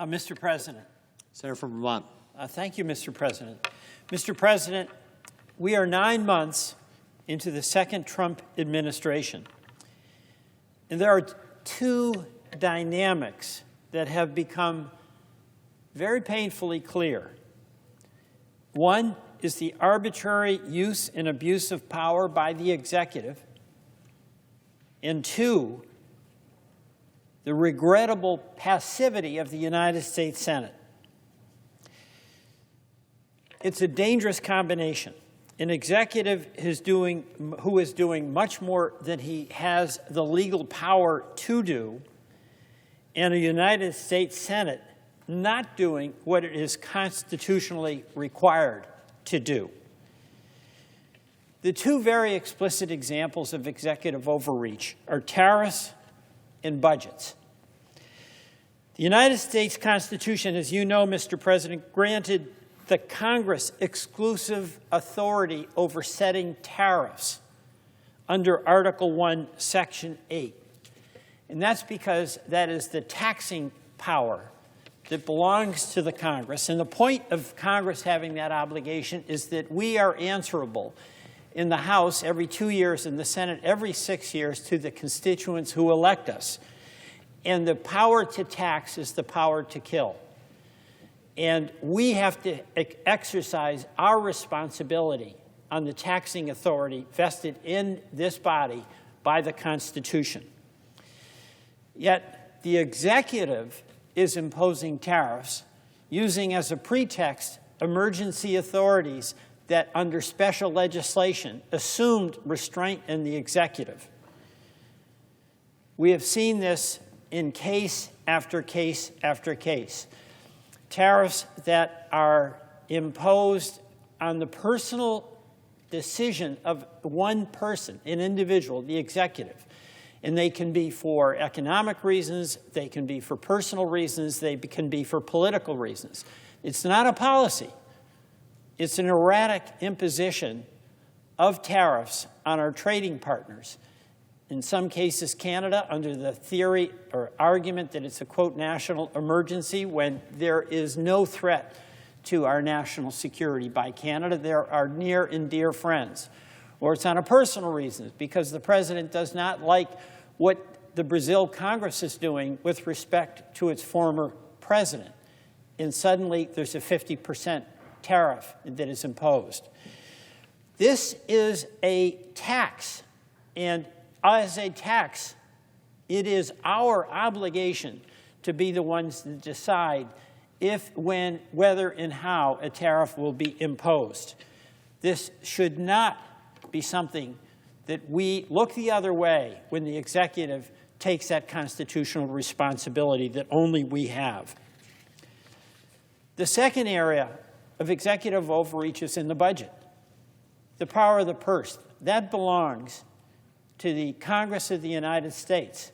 Mr. President. Senator from Vermont. Thank you, Mr. President. Mr. President, we are 9 months into the second Trump administration, and there are two dynamics that have become very painfully clear. One is the arbitrary use and abuse of power by the executive, and two, the regrettable passivity of the United States Senate. It's a dangerous combination. An executive who is doing much more than he has the legal power to do, and a United States Senate not doing what it is constitutionally required to do. The two very explicit examples of executive overreach are tariffs and budgets. The United States Constitution, as you know, Mr. President, granted the Congress exclusive authority over setting tariffs under Article 1, Section 8. And that's because that is the taxing power that belongs to the Congress. And the point of Congress having that obligation is that we are answerable in the House every 2 years, in the Senate every 6 years, to the constituents who elect us. And the power to tax is the power to kill. And we have to exercise our responsibility on the taxing authority vested in this body by the Constitution. Yet the executive is imposing tariffs using as a pretext emergency authorities that under special legislation assumed restraint in the executive. We have seen this in case after case after case. Tariffs that are imposed on the personal decision of one person, an individual, the executive. And they can be for economic reasons, they can be for personal reasons, they can be for political reasons. It's not a policy. It's an erratic imposition of tariffs on our trading partners. In some cases, Canada, under the theory or argument that it's a, quote, national emergency, when there is no threat to our national security by Canada. They're our near and dear friends. Or it's on a personal reason, because the president does not like what the Brazil Congress is doing with respect to its former president. And suddenly, there's a 50% tariff that is imposed. This is a tax, and as a tax, it is our obligation to be the ones that decide if, when, whether, and how a tariff will be imposed. This should not be something that we look the other way when the executive takes that constitutional responsibility that only we have. The second area of executive overreach is in the budget. The power of the purse. That belongs to the Congress of the United States.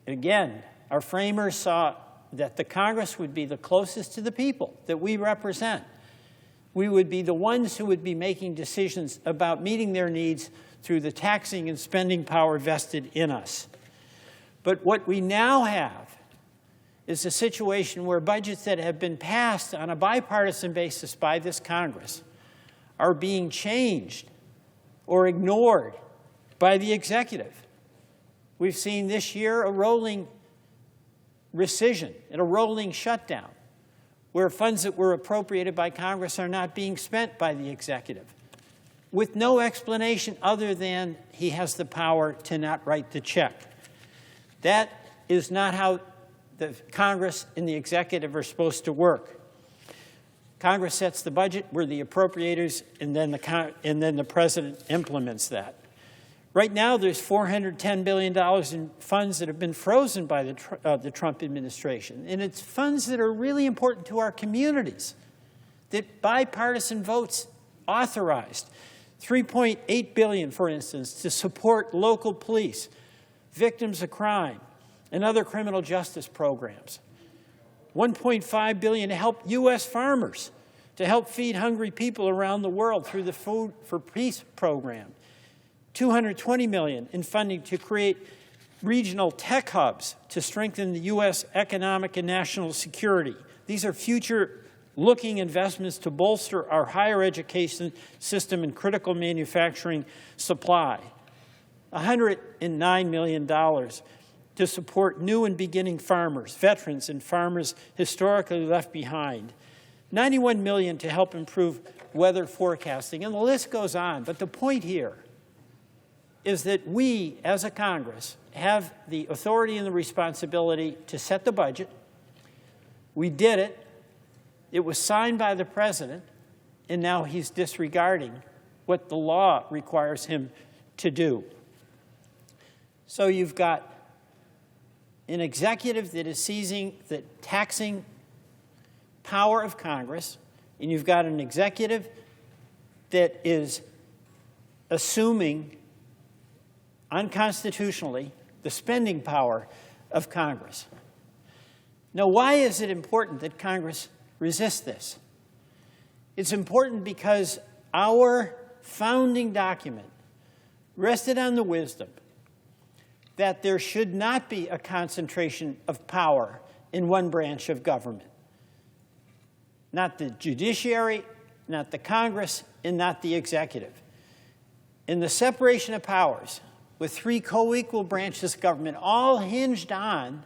Again, our framers saw that the Congress would be the closest to the people that we represent. We would be the ones who would be making decisions about meeting their needs through the taxing and spending power vested in us. But what we now have is a situation where budgets that have been passed on a bipartisan basis by this Congress are being changed or ignored by the executive. We've seen this year a rolling rescission and a rolling shutdown where funds that were appropriated by Congress are not being spent by the executive with no explanation other than he has the power to not write the check. That is not how the Congress and the executive are supposed to work. Congress sets the budget, we're the appropriators, and then the president implements that. Right now, there's $410 billion in funds that have been frozen by the Trump administration. And it's funds that are really important to our communities, that bipartisan votes authorized. $3.8 billion, for instance, to support local police, victims of crime, and other criminal justice programs. $1.5 billion to help U.S. farmers, to help feed hungry people around the world through the Food for Peace program. $220 million in funding to create regional tech hubs to strengthen the U.S. economic and national security. These are future-looking investments to bolster our higher education system and critical manufacturing supply. $109 million to support new and beginning farmers, veterans, and farmers historically left behind. $91 million to help improve weather forecasting, and the list goes on. But the point here is that we, as a Congress, have the authority and the responsibility to set the budget. We did it. It was signed by the president, and now he's disregarding what the law requires him to do. So you've got an executive that is seizing the taxing power of Congress, and you've got an executive that is assuming unconstitutionally the spending power of Congress. Now, why is it important that Congress resist this? It's important because our founding document rested on the wisdom that there should not be a concentration of power in one branch of government. Not the judiciary, not the Congress, and not the executive. In the separation of powers, with three co-equal branches of government, all hinged on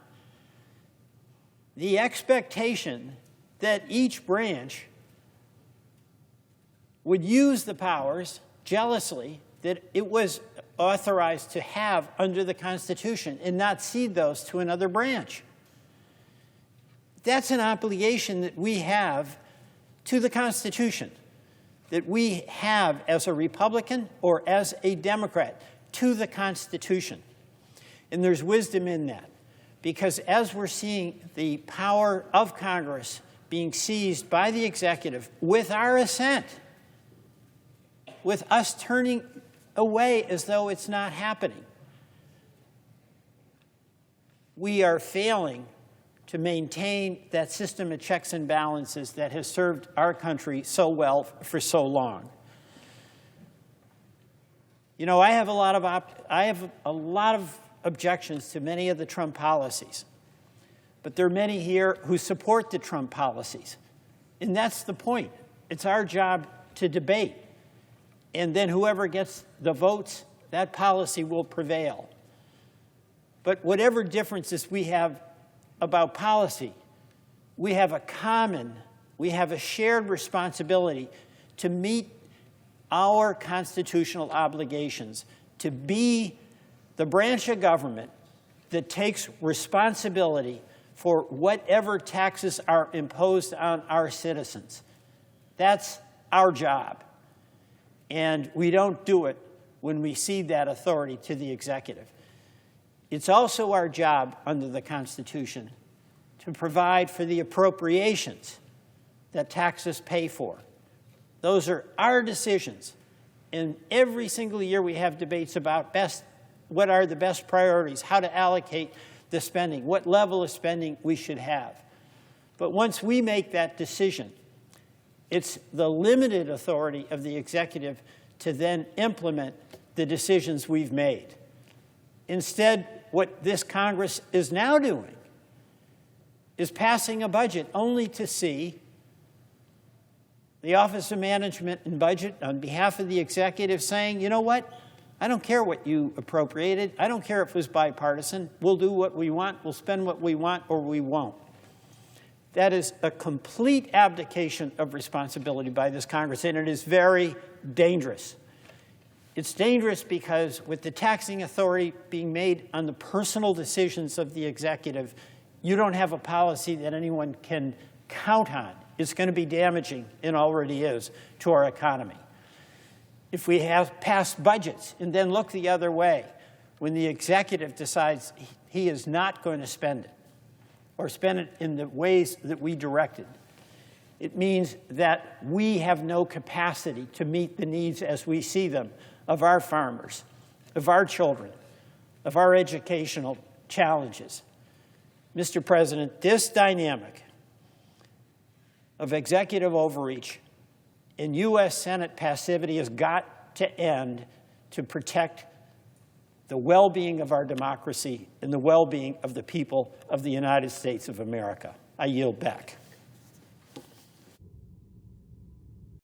the expectation that each branch would use the powers jealously that it was authorized to have under the Constitution and not cede those to another branch. That's an obligation that we have to the Constitution, that we have as a Republican or as a Democrat to the Constitution. And there's wisdom in that, because as we're seeing the power of Congress being seized by the executive with our assent, with us turning away as though it's not happening, we are failing to maintain that system of checks and balances that has served our country so well for so long. You know, I have a lot of objections to many of the Trump policies, but there are many here who support the Trump policies, and that's the point. It's our job to debate, and then whoever gets the votes, that policy will prevail. But whatever differences we have about policy, we have a shared responsibility to meet our constitutional obligations, to be the branch of government that takes responsibility for whatever taxes are imposed on our citizens. That's our job. And we don't do it when we cede that authority to the executive. It's also our job under the Constitution to provide for the appropriations that taxes pay for. Those are our decisions. And every single year we have debates about what are the best priorities, how to allocate the spending, what level of spending we should have. But once we make that decision, it's the limited authority of the executive to then implement the decisions we've made. Instead, what this Congress is now doing is passing a budget only to see the Office of Management and Budget on behalf of the executive saying, you know what, I don't care what you appropriated. I don't care if it was bipartisan. We'll do what we want. We'll spend what we want, or we won't. That is a complete abdication of responsibility by this Congress, and it is very dangerous. It's dangerous because with the taxing authority being made on the personal decisions of the executive, you don't have a policy that anyone can count on. It's going to be damaging, and already is, to our economy. If we have passed budgets and then look the other way, when the executive decides he is not going to spend it, or spend it in the ways that we directed, it means that we have no capacity to meet the needs as we see them of our farmers, of our children, of our educational challenges. Mr. President, this dynamic of executive overreach and U.S. Senate passivity has got to end to protect the well-being of our democracy and the well-being of the people of the United States of America. I yield back.